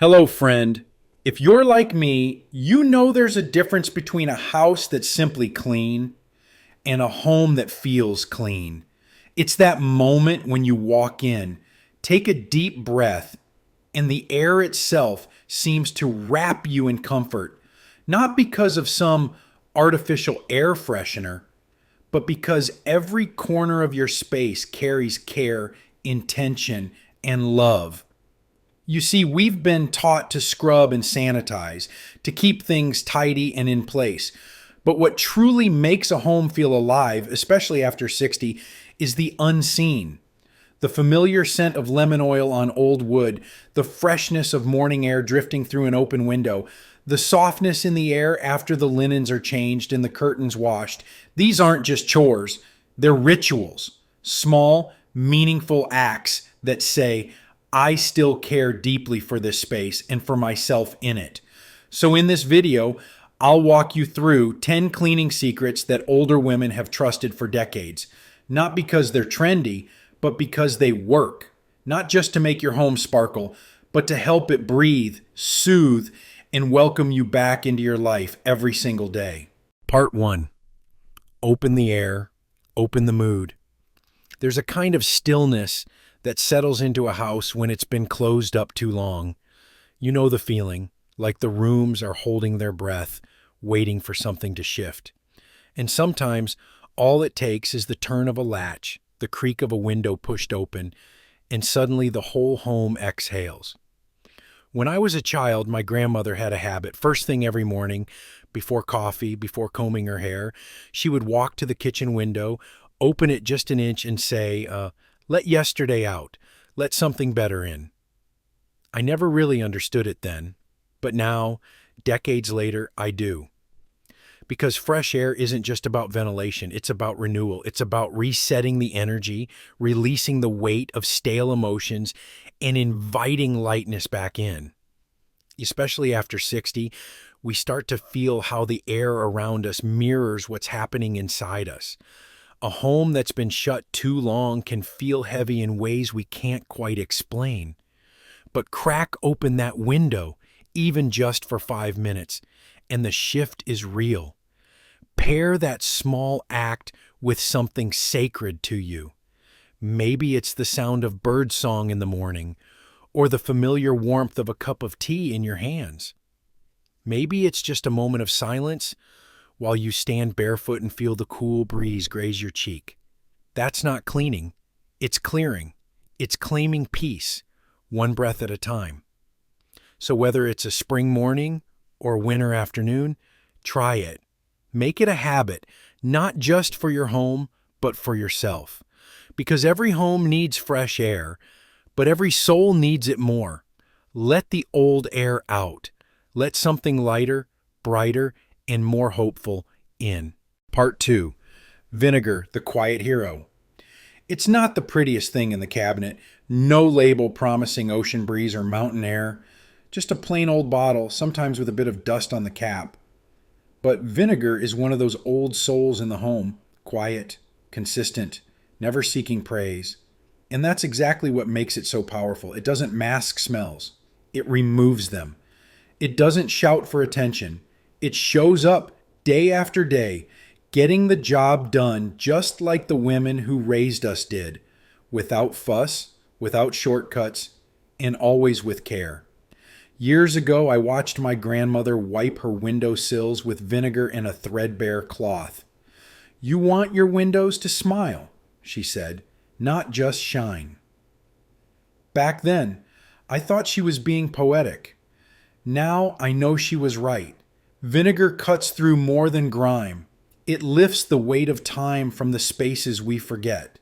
Hello, friend. If you're like me, you know there's a difference between a house that's simply clean and a home that feels clean. It's that moment when you walk in, take a deep breath, and the air itself seems to wrap you in comfort, not because of some artificial air freshener, but because every corner of your space carries care, intention, and love. You see, we've been taught to scrub and sanitize, to keep things tidy and in place. But what truly makes a home feel alive, especially after 60, is the unseen. The familiar scent of lemon oil on old wood, the freshness of morning air drifting through an open window, the softness in the air after the linens are changed and the curtains washed. These aren't just chores, they're rituals, small, meaningful acts that say, I still care deeply for this space and for myself in it. So in this video, I'll walk you through 10 cleaning secrets that older women have trusted for decades. Not because they're trendy, but because they work. Not just to make your home sparkle, but to help it breathe, soothe, and welcome you back into your life every single day. Part 1. Open the air, open the mood. There's a kind of stillness that settles into a house when it's been closed up too long. You know the feeling, like the rooms are holding their breath, waiting for something to shift. And sometimes all it takes is the turn of a latch, the creak of a window pushed open, and suddenly the whole home exhales. When I was a child, my grandmother had a habit. First thing every morning, before coffee, before combing her hair, she would walk to the kitchen window, open it just an inch, and say, let yesterday out. Let something better in. I never really understood it then, but now, decades later, I do. Because fresh air isn't just about ventilation, it's about renewal. It's about resetting the energy, releasing the weight of stale emotions, and inviting lightness back in. Especially after 60, we start to feel how the air around us mirrors what's happening inside us. A home that's been shut too long can feel heavy in ways we can't quite explain. But crack open that window, even just for 5 minutes, and the shift is real. Pair that small act with something sacred to you. Maybe it's the sound of birdsong in the morning, or the familiar warmth of a cup of tea in your hands. Maybe it's just a moment of silence while you stand barefoot and feel the cool breeze graze your cheek. That's not cleaning, it's clearing. It's claiming peace, one breath at a time. So whether it's a spring morning or winter afternoon, try it. Make it a habit, not just for your home, but for yourself. Because every home needs fresh air, but every soul needs it more. Let the old air out. Let something lighter, brighter, and more hopeful in. Part 2. Vinegar, the quiet hero. It's not the prettiest thing in the cabinet. No label promising ocean breeze or mountain air. Just a plain old bottle, sometimes with a bit of dust on the cap. But vinegar is one of those old souls in the home. Quiet, consistent, never seeking praise. And that's exactly what makes it so powerful. It doesn't mask smells. It removes them. It doesn't shout for attention. It shows up day after day, getting the job done just like the women who raised us did, without fuss, without shortcuts, and always with care. Years ago, I watched my grandmother wipe her window sills with vinegar and a threadbare cloth. You want your windows to smile, she said, not just shine. Back then, I thought she was being poetic. Now I know she was right. Vinegar cuts through more than grime. It lifts the weight of time from the spaces we forget.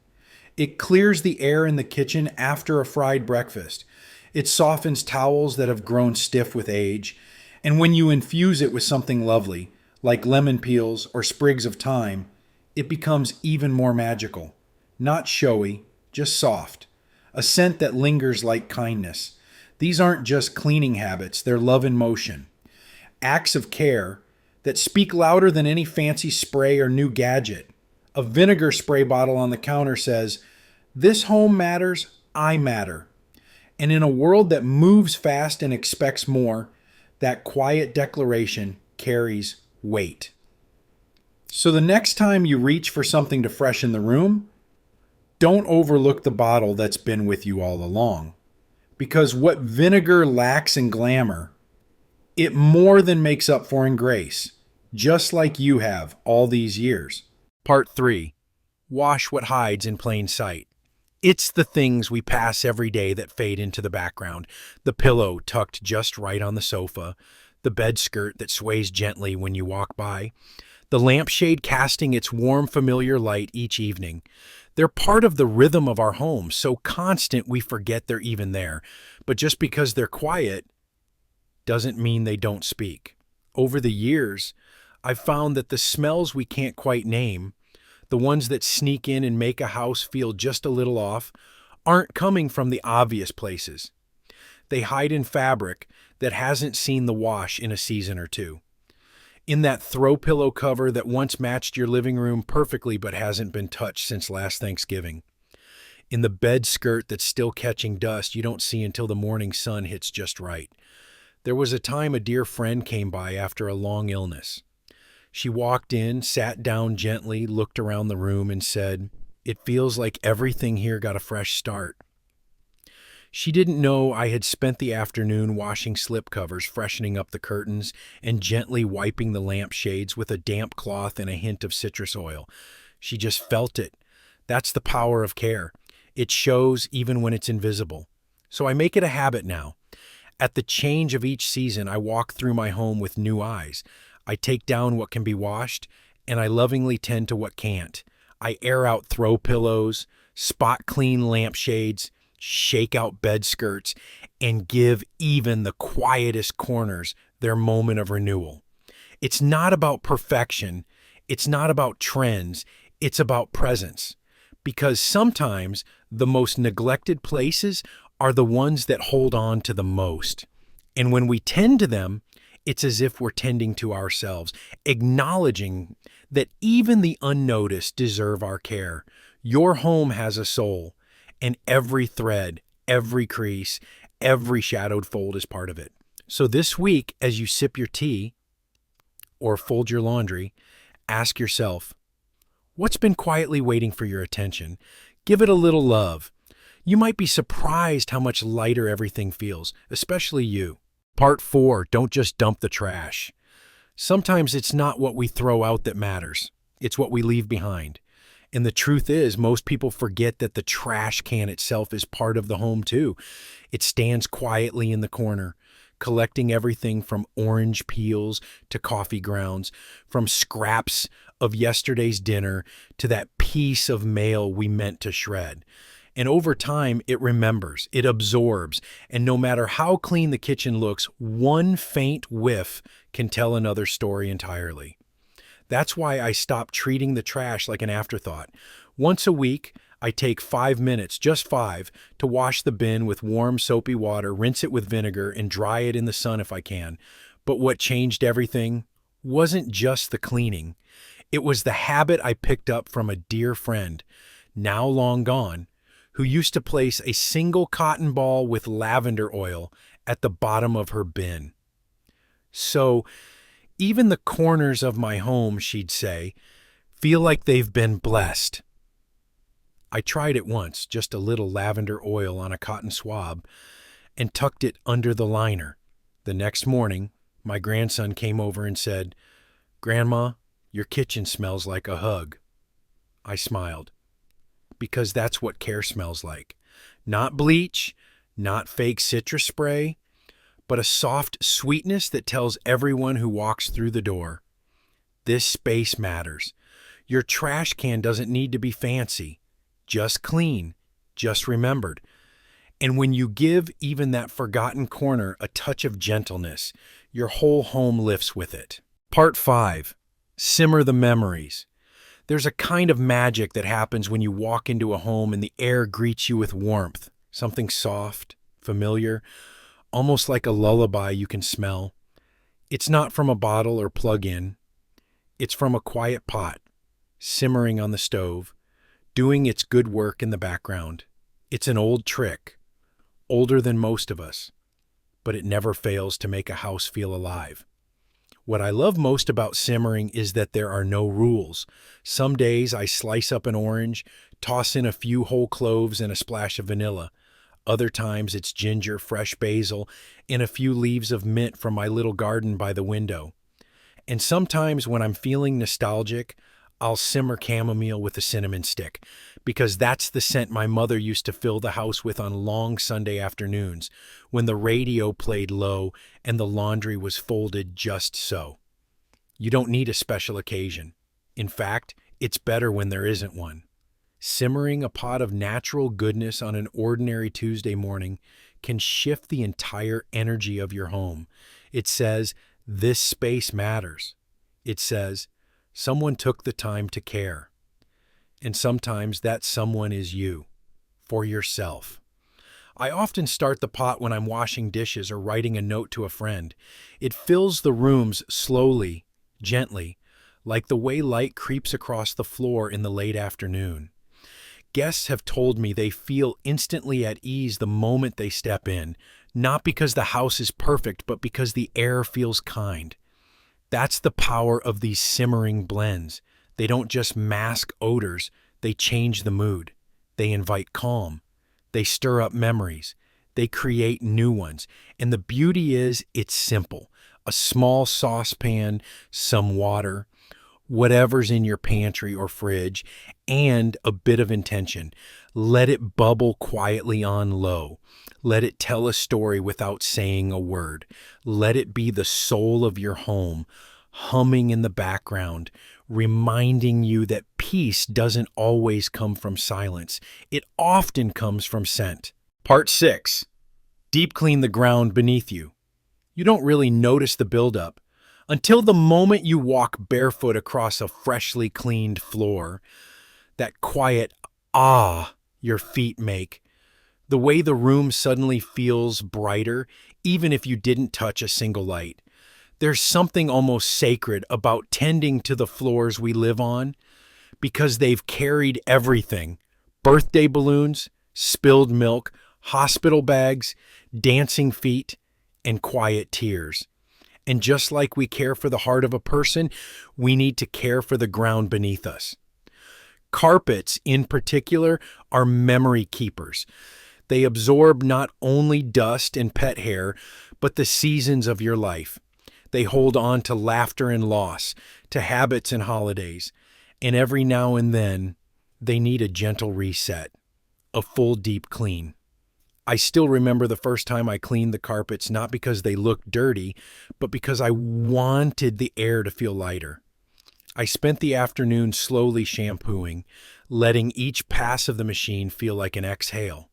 It clears the air in the kitchen after a fried breakfast. It softens towels that have grown stiff with age. And when you infuse it with something lovely, like lemon peels or sprigs of thyme, it becomes even more magical. Not showy, just soft. A scent that lingers like kindness. These aren't just cleaning habits, they're love in motion. Acts of care that speak louder than any fancy spray or new gadget. A vinegar spray bottle on the counter says, "This home matters, I matter." And in a world that moves fast and expects more, that quiet declaration carries weight. So the next time you reach for something to freshen the room, don't overlook the bottle that's been with you all along. Because what vinegar lacks in glamour, it more than makes up for in grace, just like you have all these years. Part 3. Wash what hides in plain sight. It's the things we pass every day that fade into the background. The pillow tucked just right on the sofa, the bed skirt that sways gently when you walk by, the lampshade casting its warm, familiar light each evening. They're part of the rhythm of our home, so constant we forget they're even there. But just because they're quiet doesn't mean they don't speak. Over the years, I've found that the smells we can't quite name, the ones that sneak in and make a house feel just a little off, aren't coming from the obvious places. They hide in fabric that hasn't seen the wash in a season or two. In that throw pillow cover that once matched your living room perfectly but hasn't been touched since last Thanksgiving. In the bed skirt that's still catching dust you don't see until the morning sun hits just right. There was a time a dear friend came by after a long illness. She walked in, sat down gently, looked around the room, and said, "It feels like everything here got a fresh start." She didn't know I had spent the afternoon washing slipcovers, freshening up the curtains, and gently wiping the lampshades with a damp cloth and a hint of citrus oil. She just felt it. That's the power of care. It shows even when it's invisible. So I make it a habit now. At the change of each season, I walk through my home with new eyes. I take down what can be washed, and I lovingly tend to what can't. I air out throw pillows, spot clean lampshades, shake out bed skirts, and give even the quietest corners their moment of renewal. It's not about perfection. It's not about trends. It's about presence. Because sometimes the most neglected places are the ones that hold on to the most. And when we tend to them, it's as if we're tending to ourselves, acknowledging that even the unnoticed deserve our care. Your home has a soul, and every thread, every crease, every shadowed fold is part of it. So this week, as you sip your tea or fold your laundry, ask yourself, what's been quietly waiting for your attention? Give it a little love. You might be surprised how much lighter everything feels, especially you. Part 4, don't just dump the trash. Sometimes it's not what we throw out that matters. It's what we leave behind. And the truth is, most people forget that the trash can itself is part of the home too. It stands quietly in the corner, collecting everything from orange peels to coffee grounds, from scraps of yesterday's dinner to that piece of mail we meant to shred. And over time, it remembers, it absorbs, and no matter how clean the kitchen looks, one faint whiff can tell another story entirely. That's why I stopped treating the trash like an afterthought. Once a week, I take 5 minutes, just 5, to wash the bin with warm, soapy water, rinse it with vinegar, and dry it in the sun if I can. But what changed everything wasn't just the cleaning. It was the habit I picked up from a dear friend, now long gone, who used to place a single cotton ball with lavender oil at the bottom of her bin. So, even the corners of my home, she'd say, feel like they've been blessed. I tried it once, just a little lavender oil on a cotton swab, and tucked it under the liner. The next morning, my grandson came over and said, "Grandma, your kitchen smells like a hug." I smiled. Because that's what care smells like. Not bleach, not fake citrus spray, but a soft sweetness that tells everyone who walks through the door, this space matters. Your trash can doesn't need to be fancy, just clean, just remembered. And when you give even that forgotten corner a touch of gentleness, your whole home lifts with it. Part 5. Simmer the memories. There's a kind of magic that happens when you walk into a home and the air greets you with warmth, something soft, familiar, almost like a lullaby you can smell. It's not from a bottle or plug-in. It's from a quiet pot, simmering on the stove, doing its good work in the background. It's an old trick, older than most of us, but it never fails to make a house feel alive. What I love most about simmering is that there are no rules. Some days I slice up an orange, toss in a few whole cloves and a splash of vanilla. Other times it's ginger, fresh basil, and a few leaves of mint from my little garden by the window. And sometimes when I'm feeling nostalgic, I'll simmer chamomile with a cinnamon stick, because that's the scent my mother used to fill the house with on long Sunday afternoons, when the radio played low and the laundry was folded just so. You don't need a special occasion. In fact, it's better when there isn't one. Simmering a pot of natural goodness on an ordinary Tuesday morning can shift the entire energy of your home. It says, this space matters. It says, someone took the time to care. And sometimes that someone is you, for yourself. I often start the pot when I'm washing dishes or writing a note to a friend. It fills the rooms slowly, gently, like the way light creeps across the floor in the late afternoon. Guests have told me they feel instantly at ease the moment they step in, not because the house is perfect, but because the air feels kind. That's the power of these simmering blends. They don't just mask odors, they change the mood. They invite calm. They stir up memories. They create new ones. And the beauty is, it's simple. A small saucepan, some water, whatever's in your pantry or fridge, and a bit of intention. Let it bubble quietly on low. Let it tell a story without saying a word. Let it be the soul of your home, humming in the background, reminding you that peace doesn't always come from silence. It often comes from scent. Part 6. Deep clean the ground beneath you. You don't really notice the buildup until the moment you walk barefoot across a freshly cleaned floor. That quiet ah your feet make. The way the room suddenly feels brighter, even if you didn't touch a single light. There's something almost sacred about tending to the floors we live on, because they've carried everything: birthday balloons, spilled milk, hospital bags, dancing feet, and quiet tears. And just like we care for the heart of a person, we need to care for the ground beneath us. Carpets, in particular, are memory keepers. They absorb not only dust and pet hair, but the seasons of your life. They hold on to laughter and loss, to habits and holidays. And every now and then, they need a gentle reset, a full deep clean. I still remember the first time I cleaned the carpets, not because they looked dirty, but because I wanted the air to feel lighter. I spent the afternoon slowly shampooing, letting each pass of the machine feel like an exhale.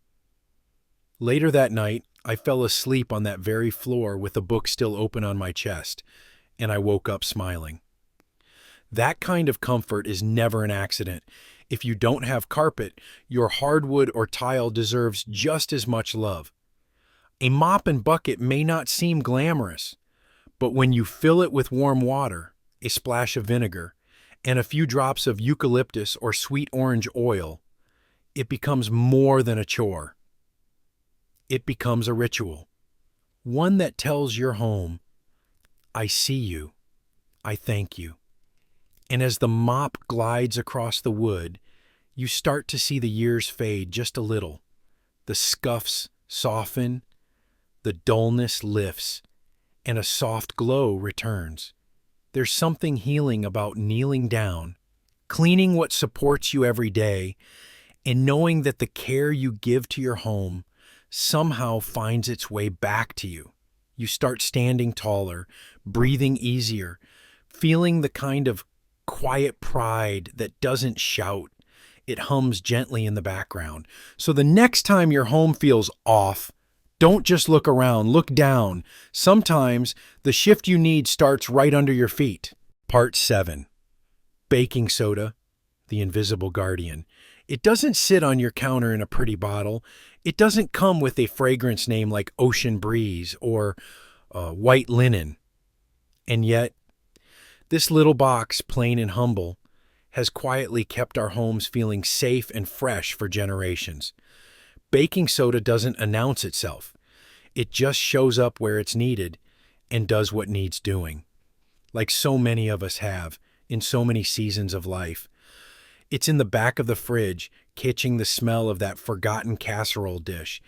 Later that night, I fell asleep on that very floor with the book still open on my chest, and I woke up smiling. That kind of comfort is never an accident. If you don't have carpet, your hardwood or tile deserves just as much love. A mop and bucket may not seem glamorous, but when you fill it with warm water, a splash of vinegar, and a few drops of eucalyptus or sweet orange oil, it becomes more than a chore. It becomes a ritual, one that tells your home, I see you, I thank you. And as the mop glides across the wood, you start to see the years fade just a little. The scuffs soften, the dullness lifts, and a soft glow returns. There's something healing about kneeling down, cleaning what supports you every day, and knowing that the care you give to your home somehow finds its way back to you. You start standing taller, breathing easier, feeling the kind of quiet pride that doesn't shout. It hums gently in the background. So the next time your home feels off, don't just look around, look down. Sometimes the shift you need starts right under your feet. Part 7. Baking soda, the invisible guardian. It doesn't sit on your counter in a pretty bottle. It doesn't come with a fragrance name like Ocean Breeze or White Linen. And yet, this little box, plain and humble, has quietly kept our homes feeling safe and fresh for generations. Baking soda doesn't announce itself. It just shows up where it's needed and does what needs doing, like so many of us have in so many seasons of life. It's in the back of the fridge, catching the smell of that forgotten casserole dish.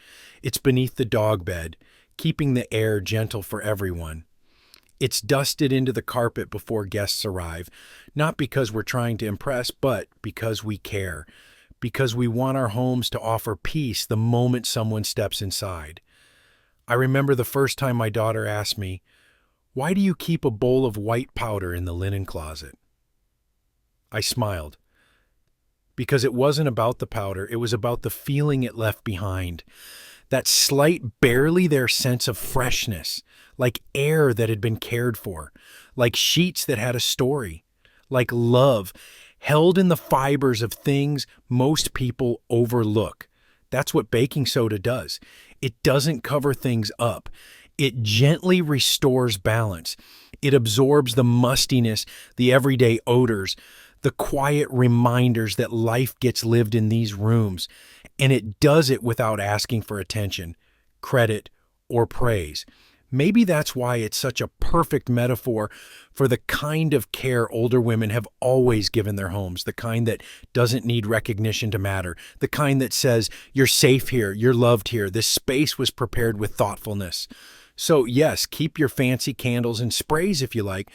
It's beneath the dog bed, keeping the air gentle for everyone. It's dusted into the carpet before guests arrive, not because we're trying to impress, but because we care, because we want our homes to offer peace the moment someone steps inside. I remember the first time my daughter asked me, "Why do you keep a bowl of white powder in the linen closet?" I smiled. Because it wasn't about the powder, it was about the feeling it left behind. That slight, barely there sense of freshness, like air that had been cared for, like sheets that had a story, like love held in the fibers of things most people overlook. That's what baking soda does. It doesn't cover things up. It gently restores balance. It absorbs the mustiness, the everyday odors, the quiet reminders that life gets lived in these rooms. And it does it without asking for attention, credit, or praise. Maybe that's why it's such a perfect metaphor for the kind of care older women have always given their homes, the kind that doesn't need recognition to matter, the kind that says, "You're safe here, you're loved here, this space was prepared with thoughtfulness." So, yes, keep your fancy candles and sprays if you like,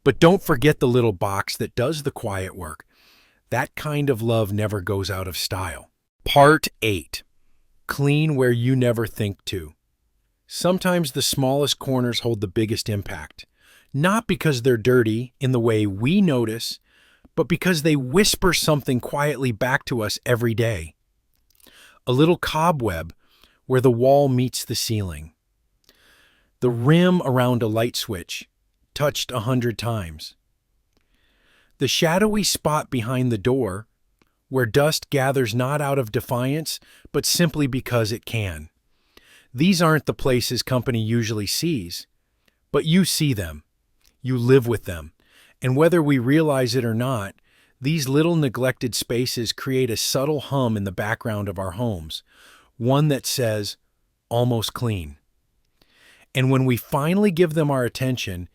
but don't forget the little box that does the quiet work. That kind of love never goes out of style. Part 8. Clean where you never think to. Sometimes the smallest corners hold the biggest impact, not because they're dirty in the way we notice, but because they whisper something quietly back to us every day. A little cobweb where the wall meets the ceiling. The rim around a light switch, touched 100 times. The shadowy spot behind the door, where dust gathers not out of defiance, but simply because it can. These aren't the places company usually sees, but you see them, you live with them, and whether we realize it or not, these little neglected spaces create a subtle hum in the background of our homes, one that says, "almost clean." And when we finally give them our attention,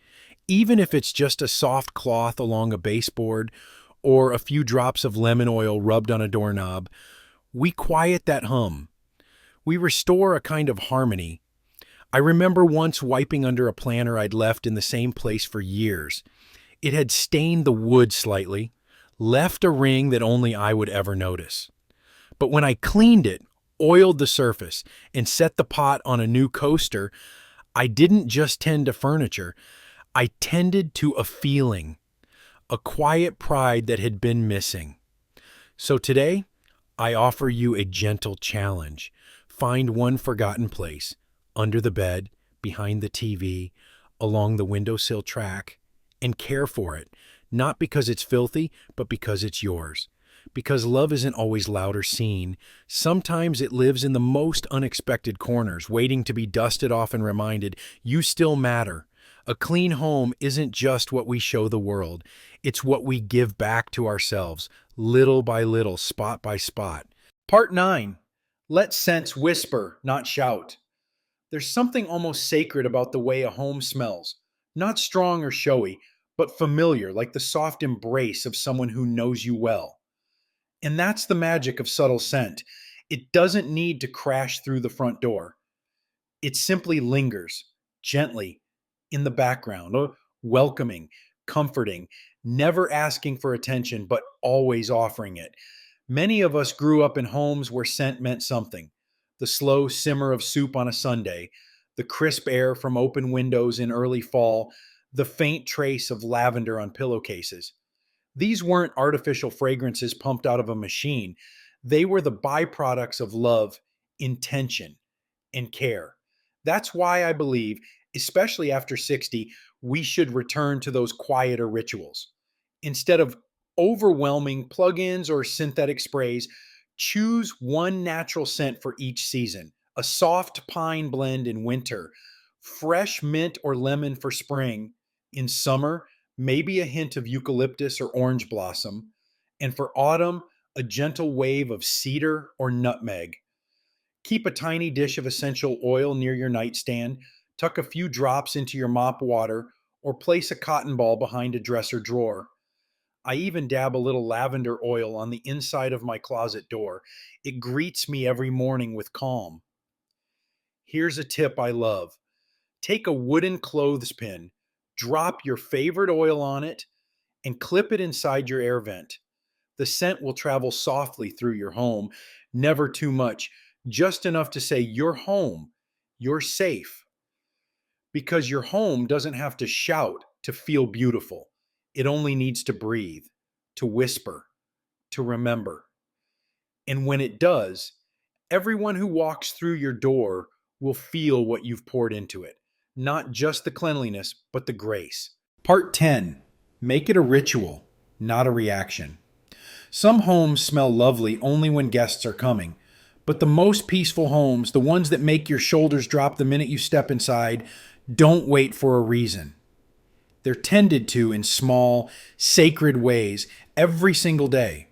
even if it's just a soft cloth along a baseboard or a few drops of lemon oil rubbed on a doorknob, we quiet that hum. We restore a kind of harmony. I remember once wiping under a planter I'd left in the same place for years. It had stained the wood slightly, left a ring that only I would ever notice. But when I cleaned it, oiled the surface, and set the pot on a new coaster, I didn't just tend to furniture, I tended to a feeling, a quiet pride that had been missing. So today, I offer you a gentle challenge. Find one forgotten place, under the bed, behind the TV, along the windowsill track, and care for it, not because it's filthy, but because it's yours. Because love isn't always loud or seen. Sometimes it lives in the most unexpected corners, waiting to be dusted off and reminded, you still matter. A clean home isn't just what we show the world. It's what we give back to ourselves, little by little, spot by spot. Part 9. Let scents whisper, not shout. There's something almost sacred about the way a home smells. Not strong or showy, but familiar, like the soft embrace of someone who knows you well. And that's the magic of subtle scent. It doesn't need to crash through the front door. It simply lingers, gently, in the background, welcoming, comforting, never asking for attention, but always offering it. Many of us grew up in homes where scent meant something. The slow simmer of soup on a Sunday, the crisp air from open windows in early fall, the faint trace of lavender on pillowcases. These weren't artificial fragrances pumped out of a machine. They were the byproducts of love, intention, and care. That's why I believe, especially after 60, we should return to those quieter rituals. Instead of overwhelming plug-ins or synthetic sprays, choose one natural scent for each season. A soft pine blend in winter, fresh mint or lemon for spring. In summer, maybe a hint of eucalyptus or orange blossom. And for autumn, a gentle wave of cedar or nutmeg. Keep a tiny dish of essential oil near your nightstand, tuck a few drops into your mop water, or place a cotton ball behind a dresser drawer. I even dab a little lavender oil on the inside of my closet door. It greets me every morning with calm. Here's a tip I love: take a wooden clothespin, drop your favorite oil on it, and clip it inside your air vent. The scent will travel softly through your home, never too much, just enough to say, "You're home, you're safe." Because your home doesn't have to shout to feel beautiful. It only needs to breathe, to whisper, to remember. And when it does, everyone who walks through your door will feel what you've poured into it. Not just the cleanliness, but the grace. Part 10. Make it a ritual, not a reaction. Some homes smell lovely only when guests are coming, but the most peaceful homes, the ones that make your shoulders drop the minute you step inside, don't wait for a reason. They're tended to in small, sacred ways every single day.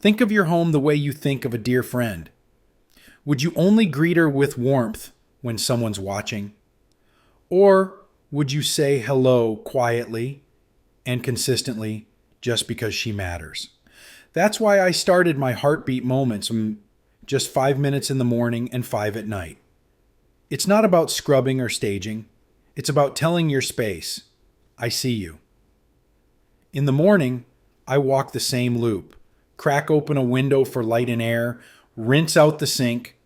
Think of your home the way you think of a dear friend. Would you only greet her with warmth when someone's watching? Or would you say hello quietly and consistently just because she matters? That's why I started my heartbeat moments from just 5 minutes in the morning and 5 at night. It's not about scrubbing or staging. It's about telling your space, "I see you." In the morning, I walk the same loop. Crack open a window for light and air, rinse out the sink,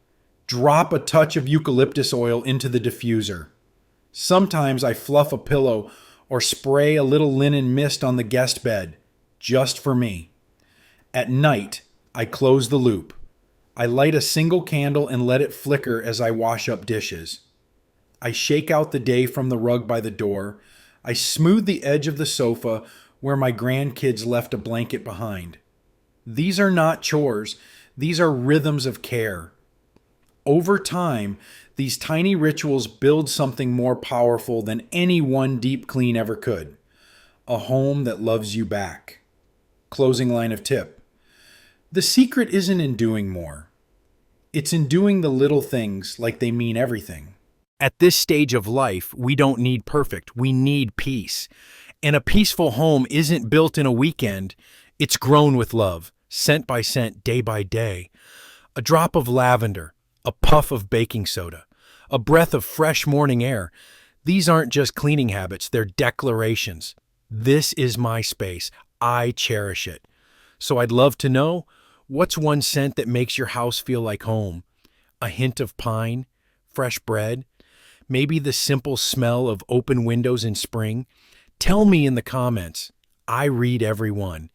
drop a touch of eucalyptus oil into the diffuser. Sometimes I fluff a pillow or spray a little linen mist on the guest bed, just for me. At night, I close the loop. I light a single candle and let it flicker as I wash up dishes. I shake out the day from the rug by the door. I smooth the edge of the sofa where my grandkids left a blanket behind. These are not chores. These are rhythms of care. Over time, these tiny rituals build something more powerful than any one deep clean ever could. A home that loves you back. Closing line of tip: the secret isn't in doing more. It's in doing the little things like they mean everything. At this stage of life, we don't need perfect. We need peace. And a peaceful home isn't built in a weekend. It's grown with love, cent by cent, day by day. A drop of lavender, a puff of baking soda, a breath of fresh morning air. These aren't just cleaning habits, they're declarations. This is my space. I cherish it. So I'd love to know, what's one scent that makes your house feel like home? A hint of pine? Fresh bread? Maybe the simple smell of open windows in spring? Tell me in the comments. I read every one.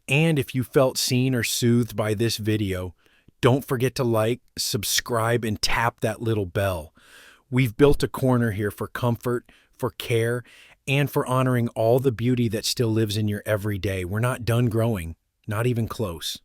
And if you felt seen or soothed by this video, don't forget to like, subscribe, and tap that little bell. We've built a corner here for comfort, for care, and for honoring all the beauty that still lives in your everyday. We're not done growing, not even close.